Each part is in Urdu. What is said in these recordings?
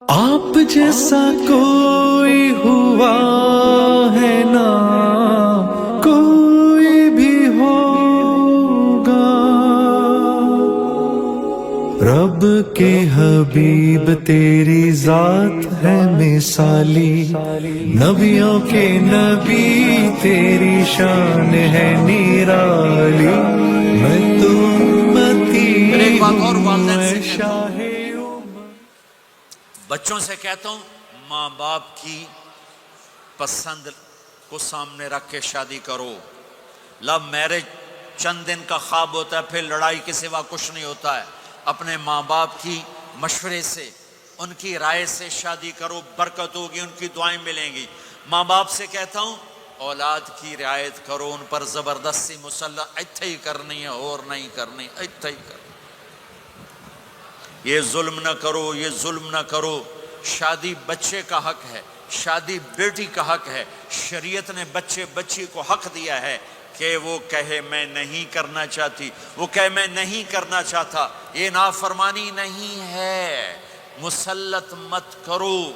آپ جیسا کوئی ہوا ہے نا کوئی بھی ہوگا، رب کے حبیب تیری ذات ہے مثالی، نبیوں کے نبی تیری شان ہے نرالی، میں تو امتی ہوں اے شاہ بچوں سے کہتا ہوں ماں باپ کی پسند کو سامنے رکھ کے شادی کرو۔ لو میرج چند دن کا خواب ہوتا ہے، پھر لڑائی کے سوا کچھ نہیں ہوتا ہے۔ اپنے ماں باپ کی مشورے سے، ان کی رائے سے شادی کرو، برکت ہوگی، ان کی دعائیں ملیں گی۔ ماں باپ سے کہتا ہوں اولاد کی رعایت کرو، ان پر زبردستی مسلط ایتھے ہی کرنی ہے اور نہیں کرنی، ایتھے ہی کرنی، یہ ظلم نہ کرو، یہ ظلم نہ کرو۔ شادی بچے کا حق ہے، شادی بیٹی کا حق ہے۔ شریعت نے بچی کو حق دیا ہے کہ وہ کہے میں نہیں کرنا چاہتی، وہ کہے میں نہیں کرنا چاہتا، یہ نافرمانی نہیں ہے، مسلط مت کرو۔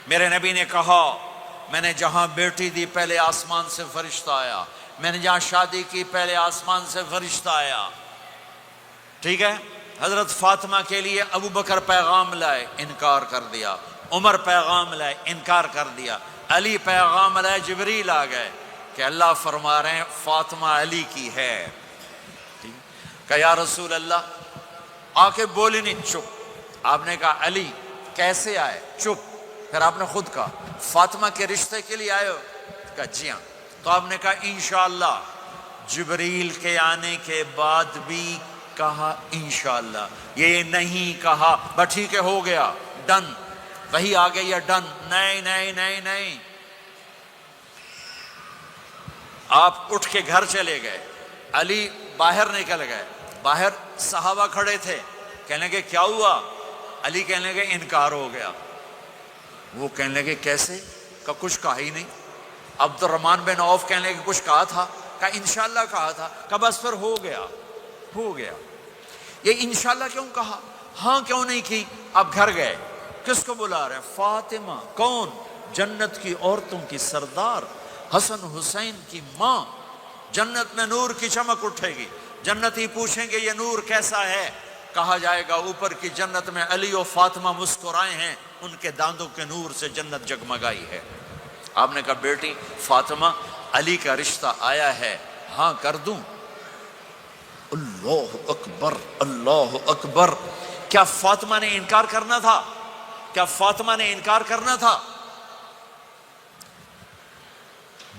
میرے نبی نے کہا میں نے جہاں بیٹی دی پہلے آسمان سے فرشتہ آیا، میں نے جہاں شادی کی پہلے آسمان سے فرشتہ آیا، ٹھیک ہے۔ حضرت فاطمہ کے لیے ابو بکر پیغام لائے، انکار کر دیا، عمر پیغام لائے، انکار کر دیا، علی پیغام لائے، جبریل آ گئے کہ اللہ فرما رہے ہیں فاطمہ علی کی ہے۔ کہ یا رسول اللہ، آ کے بولی نہیں، چپ۔ آپ نے کہا علی کیسے آئے؟ چپ۔ پھر آپ نے خود کہا فاطمہ کے رشتے کے لیے آئے ہو؟ کہا جی ہاں۔ تو آپ نے کہا انشاءاللہ۔ جبریل کے آنے کے بعد بھی کہا انشاءاللہ، یہ نہیں کہا بس ٹھیک ہے ہو گیا ڈن، وہی آ گئی ہے ڈن، نہیں نہیں نہیں نہیں۔ آپ اٹھ کے گھر چلے گئے، علی باہر نکل گئے، باہر صحابہ کھڑے تھے، کہنے لگے کیا ہوا؟ علی کہنے لگے انکار ہو گیا۔ وہ کہنے لگے کیسے؟ کہ کچھ کہا ہی نہیں۔ عبد الرحمن بن عوف کہنے لگے کچھ کہا تھا؟ کہ انشاءاللہ کہا تھا۔ کہ بس پھر ہو گیا، ہو گیا۔ یہ انشاءاللہ کیوں کہا؟ ہاں کیوں نہیں کی؟ اب گھر گئے، کس کو بلا رہے ہیں؟ فاطمہ۔ کون؟ جنت کی عورتوں کی سردار، حسن حسین کی ماں۔ جنت میں نور کی چمک اٹھے گی، جنتی پوچھیں گے یہ نور کیسا ہے؟ کہا جائے گا اوپر کی جنت میں علی و فاطمہ مسکرائے ہیں، ان کے داندوں کے نور سے جنت جگمگائی ہے۔ آپ نے کہا بیٹی فاطمہ علی کا رشتہ آیا ہے، ہاں کر دوں؟ اللہ اکبر، اللہ اکبر۔ کیا فاطمہ نے انکار کرنا تھا؟ کیا فاطمہ نے انکار کرنا تھا؟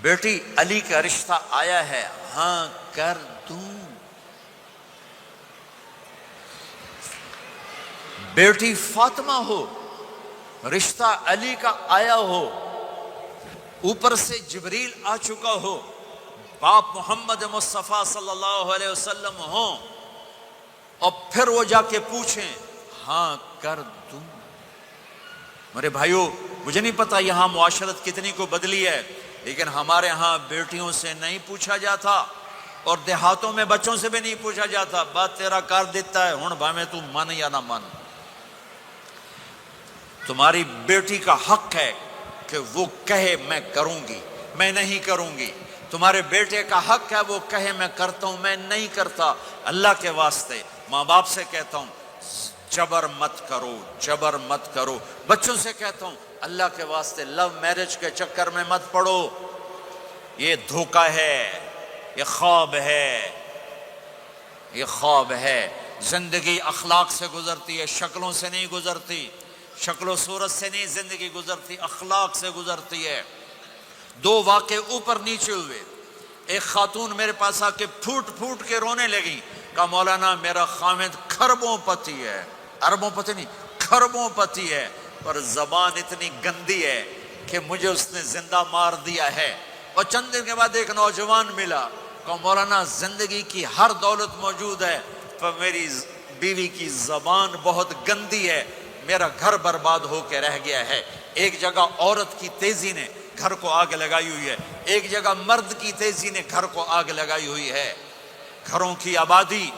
بیٹی علی کا رشتہ آیا ہے، ہاں کر دوں۔ بیٹی فاطمہ ہو، رشتہ علی کا آیا ہو، اوپر سے جبریل آ چکا ہو، باپ محمد مصطفیٰ صلی اللہ علیہ وسلم ہوں، اور پھر وہ جا کے پوچھیں ہاں کر دوں۔ میرے بھائیو، مجھے نہیں پتا یہاں معاشرت کتنی کو بدلی ہے، لیکن ہمارے ہاں بیٹیوں سے نہیں پوچھا جاتا، اور دیہاتوں میں بچوں سے بھی نہیں پوچھا جاتا، بات تیرا کر دیتا ہے ہن بھاویں تو من یا نہ من۔ تمہاری بیٹی کا حق ہے کہ وہ کہے میں کروں گی، میں نہیں کروں گی۔ تمہارے بیٹے کا حق ہے وہ کہے میں کرتا ہوں، میں نہیں کرتا۔ اللہ کے واسطے ماں باپ سے کہتا ہوں جبر مت کرو، جبر مت کرو۔ بچوں سے کہتا ہوں اللہ کے واسطے لو میرج کے چکر میں مت پڑو، یہ دھوکہ ہے، یہ خواب ہے، یہ خواب ہے۔ زندگی اخلاق سے گزرتی ہے، شکلوں سے نہیں گزرتی، شکل و صورت سے نہیں زندگی گزرتی، اخلاق سے گزرتی ہے۔ دو واقعے اوپر نیچے ہوئے، ایک خاتون میرے پاس آ کے پھوٹ پھوٹ کے رونے لگی، کہا مولانا میرا خامد کھربوں پتی ہے، اربوں پتی نہیں، کھربوں پتی ہے، پر زبان اتنی گندی ہے کہ مجھے اس نے زندہ مار دیا ہے۔ اور چند دن کے بعد ایک نوجوان ملا، کہا مولانا زندگی کی ہر دولت موجود ہے پر میری بیوی کی زبان بہت گندی ہے، میرا گھر برباد ہو کے رہ گیا ہے۔ ایک جگہ عورت کی تیزی نے گھر کو آگ لگائی ہوئی ہے، ایک جگہ مرد کی تیزی نے گھر کو آگ لگائی ہوئی ہے۔ گھروں کی آبادی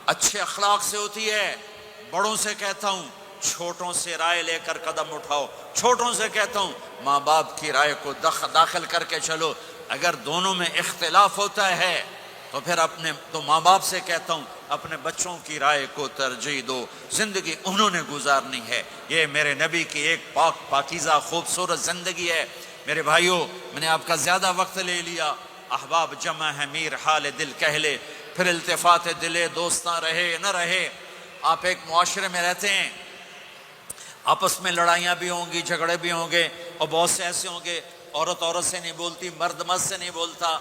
اچھے اخلاق سے ہوتی ہے۔ بڑوں سے کہتا ہوں چھوٹوں سے رائے لے کر قدم اٹھاؤ. چھوٹوں سے کہتا ہوں ماں باپ کی رائے کو داخل کر کے چلو. اگر دونوں میں اختلاف ہوتا ہے تو ماں باپ سے کہتا ہوں اپنے بچوں کی رائے کو ترجیح دو. زندگی انہوں نے گزارنی ہے. یہ میرے نبی کی ایک پاکیزہ خوبصورت زندگی ہے. میرے بھائیوں، میں نے آپ کا زیادہ وقت لے لیا. احباب جمع ہے میر حال دل کہہ لے، پھر التفات دلے دوستاں رہے نہ رہے. آپ ایک معاشرے میں رہتے ہیں، آپس میں لڑائیاں بھی ہوں گی، جھگڑے بھی ہوں گے، اور بہت سے ایسے ہوں گے عورت عورت سے نہیں بولتی، مرد مرد سے نہیں بولتا.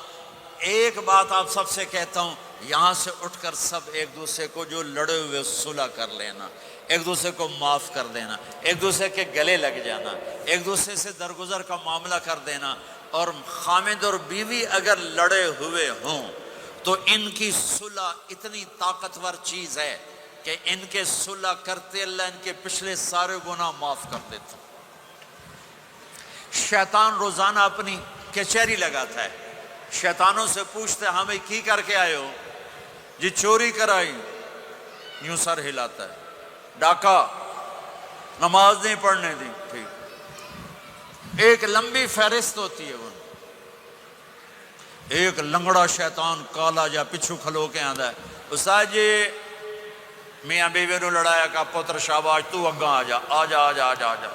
ایک بات آپ سب سے کہتا ہوں، یہاں سے اٹھ کر سب ایک دوسرے کو جو لڑے ہوئے صلح کر لینا، ایک دوسرے کو معاف کر دینا، ایک دوسرے کے گلے لگ جانا، ایک دوسرے سے درگزر کا معاملہ کر دینا. اور خامد اور بیوی اگر لڑے ہوئے ہوں تو ان کی صلح اتنی طاقتور چیز ہے کہ ان کے صلح کرتے اللہ ان کے پچھلے سارے گناہ معاف کر دیتا. شیطان روزانہ اپنی کچہری لگاتا ہے. شیطانوں سے پوچھتے ہمیں کی کر کے آئے ہو؟ جی چوری کرائی. یوں سر ہلاتا ہے. ڈاکہ، نماز نہیں پڑھنے دی. ٹھیک. ایک لمبی فہرست ہوتی ہے. وہ ایک لنگڑا شیطان کالا جا پچھو کھلو کے آندا ہے، استاد جی میاں بیوی نے لڑایا، کا پتر شاباش تو اگاں آ جا آ جا آ جا آ جا آ جا.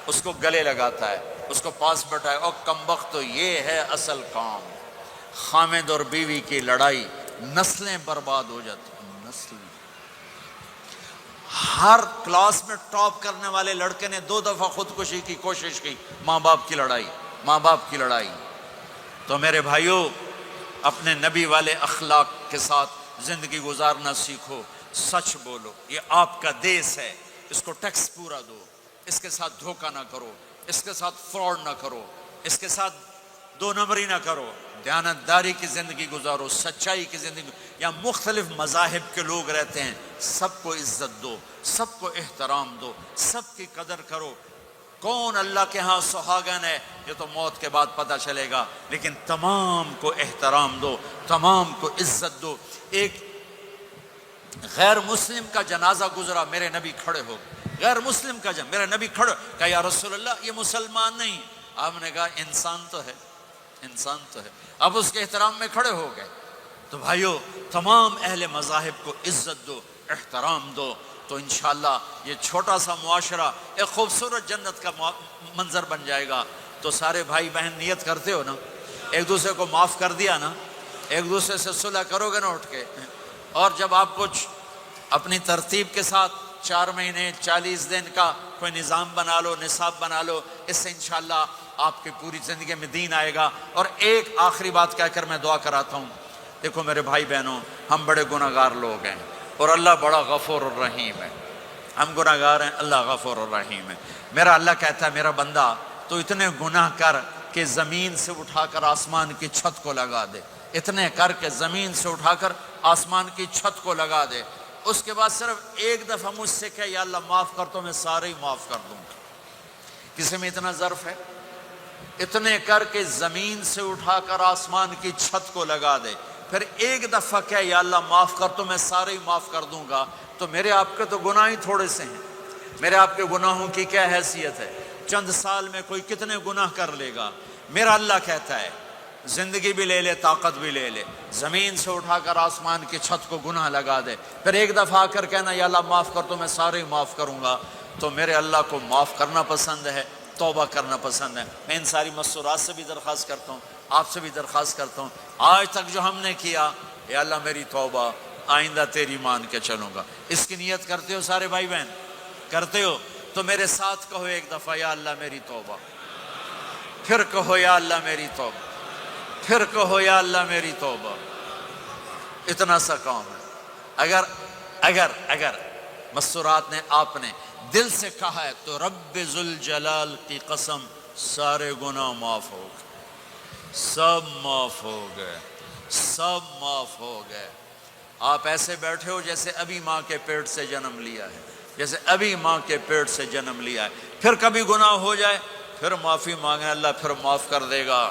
اس کو گلے لگاتا ہے، اس کو پاس بٹھائے. اور کمبخت تو یہ ہے اصل کام. خامد اور بیوی کی لڑائی، نسلیں برباد ہو جاتی ہیں. نسلیں. ہر کلاس میں ٹاپ کرنے والے لڑکے نے 2 دفعہ خودکشی کی کوشش کی. ماں باپ کی لڑائی، ماں باپ کی لڑائی. تو میرے بھائیوں، اپنے نبی والے اخلاق کے ساتھ زندگی گزارنا سیکھو. سچ بولو. یہ آپ کا دیس ہے، اس کو ٹیکس پورا دو. اس کے ساتھ دھوکہ نہ کرو، اس کے ساتھ فراڈ نہ کرو، اس کے ساتھ 2 نمبری نہ کرو. دیانتداری کی زندگی گزارو، سچائی کی زندگی. یہاں مختلف مذاہب کے لوگ رہتے ہیں، سب کو عزت دو، سب کو احترام دو، سب کی قدر کرو. کون اللہ کے ہاں سہاگن ہے یہ تو موت کے بعد پتہ چلے گا، لیکن تمام کو احترام دو، تمام کو عزت دو. ایک غیر مسلم کا جنازہ گزرا، میرے نبی کھڑے ہو گئے. غیر مسلم کا میرے نبی کھڑے، کہا یا رسول اللہ یہ مسلمان نہیں. آپ نے کہا انسان تو ہے، انسان تو ہے. اب اس کے احترام میں کھڑے ہو گئے. تو بھائیو، تمام اہل مذاہب کو عزت دو، احترام دو. تو انشاءاللہ یہ چھوٹا سا معاشرہ ایک خوبصورت جنت کا منظر بن جائے گا. تو سارے بھائی بہن نیت کرتے ہو نا، ایک دوسرے کو معاف کر دیا نا، ایک دوسرے سے صلح کرو گے نا اٹھ کے. اور جب آپ کچھ اپنی ترتیب کے ساتھ 4 مہینے 40 دن کا کوئی نظام بنا لو، نصاب بنا لو، اس سے انشاءاللہ آپ کی پوری زندگی میں دین آئے گا. اور ایک آخری بات کہہ کر میں دعا کراتا ہوں. دیکھو میرے بھائی بہنوں، ہم بڑے گناہ گار لوگ ہیں اور اللہ بڑا غفور الرحیم ہے. ہم گناہ گار ہیں، اللہ غفور الرحیم ہے. میرا اللہ کہتا ہے میرا بندہ تو اتنے گناہ کر کہ زمین سے اٹھا کر آسمان کی چھت کو لگا دے. اتنے کر کے زمین سے اٹھا کر آسمان کی چھت کو لگا دے. اس کے بعد صرف ایک دفعہ مجھ سے کہ یا اللہ معاف کر تو میں سارے ہی معاف کر دوں گا. کسی میں اتنا ظرف ہے؟ اتنے کر کے زمین سے اٹھا کر آسمان کی چھت کو لگا دے. پھر ایک دفعہ کہ یا اللہ معاف کر تو میں سارے ہی معاف کر دوں گا. تو میرے آپ کے تو گناہ ہی تھوڑے سے ہیں. میرے آپ کے گناہوں کی کیا حیثیت ہے؟ چند سال میں کوئی کتنے گناہ کر لے گا. میرا اللہ کہتا ہے زندگی بھی لے لے، طاقت بھی لے لے، زمین سے اٹھا کر آسمان کی چھت کو گناہ لگا دے. پھر ایک دفعہ آ کر کہنا یا اللہ معاف کر تو میں سارے ہی معاف کروں گا. تو میرے اللہ کو معاف کرنا پسند ہے، توبہ کرنا پسند ہے. میں ان ساری مستورات سے بھی درخواست کرتا ہوں، آپ سے بھی درخواست کرتا ہوں، آج تک جو ہم نے کیا یا اللہ میری توبہ، آئندہ تیری مان کے چلوں گا. اس کی نیت کرتے ہو سارے بھائی بہن؟ کرتے ہو تو میرے ساتھ کہو ایک دفعہ یا اللہ میری توبہ. پھر کہو یا اللہ میری توبہ. پھر کہو یا اللہ میری توبہ. اتنا سا کام ہے. اگر مستورات نے آپ نے دل سے کہا ہے تو رب ذوالجلال کی قسم سارے گناہ معاف ہو گئے، سب معاف ہو گئے، سب معاف ہو گئے. آپ ایسے بیٹھے ہو جیسے ابھی ماں کے پیٹ سے جنم لیا ہے، جیسے ابھی ماں کے پیٹ سے جنم لیا ہے. پھر کبھی گناہ ہو جائے پھر معافی مانگیں، اللہ پھر معاف کر دے گا.